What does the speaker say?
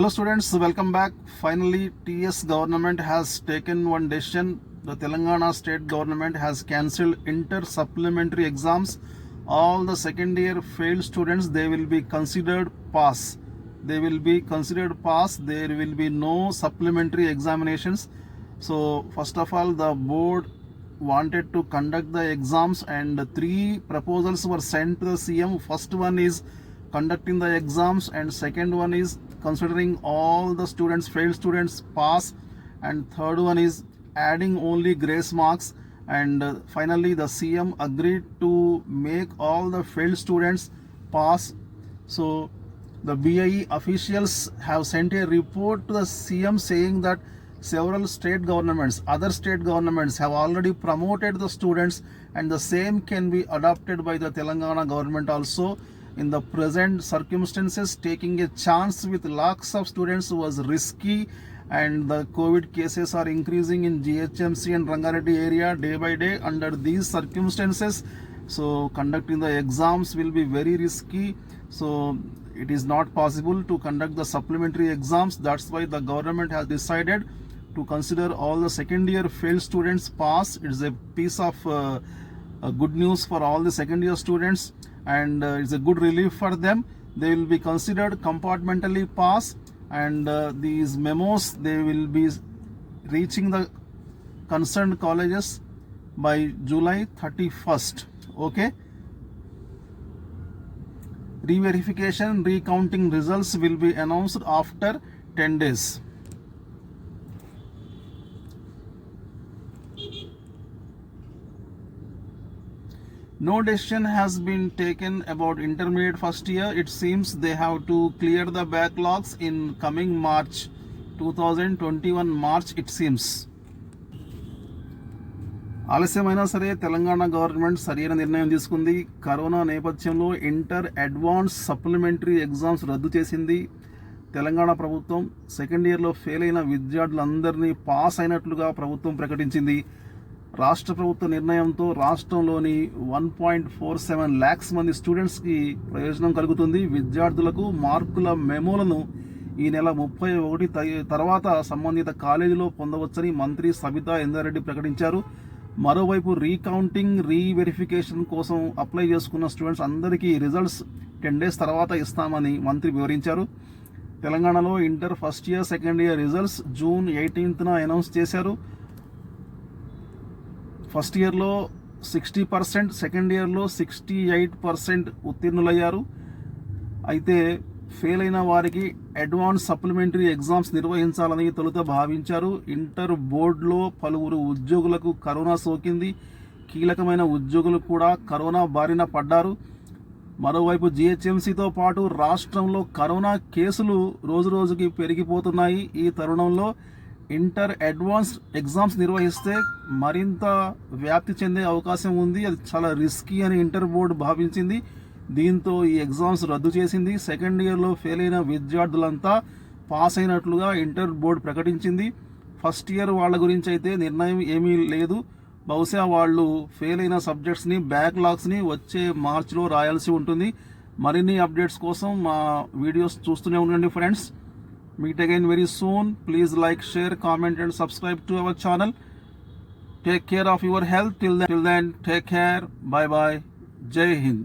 Hello students, welcome back. Finally, TS government has taken one decision. The Telangana state government has cancelled inter supplementary exams. All the second year failed students, they will be considered pass. They will be considered pass. There will be no supplementary examinations. So first of all, the board wanted to conduct the exams and 3 proposals were sent to the CM. First one is conducting the exams and second one is considering all the students, failed students pass, and third one is adding only grace marks, and finally the CM agreed to make all the failed students pass. So the BIE officials have sent a report to the CM saying that several state governments, other state governments have already promoted the students and the same can be adopted by the Telangana government also. In the present circumstances, taking a chance with lakhs of students was risky, and the COVID cases are increasing in GHMC and Rangareddy area day by day. Under these circumstances, so conducting the exams will be very risky. So it is not possible to conduct the supplementary exams. That's why the government has decided to consider all the second year failed students pass. It's a piece of good news for all the second year students, and it's a good relief for them. They will be considered compartmentally pass, and these memos, they will be reaching the concerned colleges by July 31st. Okay, re-verification, recounting results will be announced after 10 days. No decision has been taken about intermediate first year. It seems they have to clear the backlogs in coming March 2021 March it seems. ఆలస్యమైనా సరే Telangana government సరైన నిర్ణయం తీసుకుంది. Corona నేపథ్యంలో inter advance supplementary exams రద్దు చేసింది. తెలంగాణ ప్రభుత్వం second ఇయర్లో ఫెయిల్ అయిన విద్యార్థులందరినీ పాస్ అయినట్లుగా ప్రభుత్వం ప్రకటించింది. రాష్ట్ర ప్రభుత్వ నిర్ణయంతో రాష్ట్రంలోని 1.47 lakhs మంది స్టూడెంట్స్కి ప్రయోజనం కలుగుతుంది. విద్యార్థులకు మార్కుల మెమోలను ఈ నెల 31 తర్వాత సంబంధిత కాలేజీలో పొందవచ్చని మంత్రి సబితా ఇంద్రారెడ్డి ప్రకటించారు. మరోవైపు రీకౌంటింగ్, రీవెరిఫికేషన్ కోసం అప్లై చేసుకున్న స్టూడెంట్స్ అందరికీ రిజల్ట్స్ 10 days తర్వాత ఇస్తామని మంత్రి వివరించారు. తెలంగాణలో inter first year, second year results June 18th announce చేశారు. ఫస్ట్ ఇయర్లో 60%, సెకండ్ ఇయర్లో 68% ఉత్తీర్ణులయ్యారు. అయితే ఫెయిల్ అయిన వారికి అడ్వాన్స్ సప్లిమెంటరీ ఎగ్జామ్స్ నిర్వహించాలని తొలుత భావించారు. ఇంటర్ బోర్డులో పలువురు ఉద్యోగులకు కరోనా సోకింది. కీలకమైన ఉద్యోగులు కూడా కరోనా బారిన పడ్డారు. మరోవైపు GHMCతో పాటు రాష్ట్రంలో కరోనా కేసులు రోజురోజుకి పెరిగిపోతున్నాయి. ఈ తరుణంలో ఇంటర్ అడ్వాన్స్ ఎగ్జామ్స్ నిర్వహిస్తే మరింత వ్యాప్తి చెందే అవకాశం ఉంది. అది చాలా రిస్కీ అని ఇంటర్ బోర్డు భావించింది. దీంతో ఈ ఎగ్జామ్స్ రద్దు చేసింది. సెకండ్ ఇయర్లో ఫెయిల్ అయిన విద్యార్థులంతా పాస్ అయినట్లుగా ఇంటర్ బోర్డు ప్రకటించింది. ఫస్ట్ ఇయర్ వాళ్ళ గురించి అయితే నిర్ణయం ఏమీ లేదు. బహుశా వాళ్ళు ఫెయిల్ అయిన సబ్జెక్ట్స్ని, బ్యాక్లాగ్స్ని వచ్చే మార్చిలో రాయాల్సి ఉంటుంది. మరిన్ని అప్డేట్స్ కోసం మా వీడియోస్ చూస్తూనే ఉండండి friends. Meet again very soon. Please like, share, comment and subscribe to our channel. Take care of your health. Till then, take care. Bye bye. Jai Hind.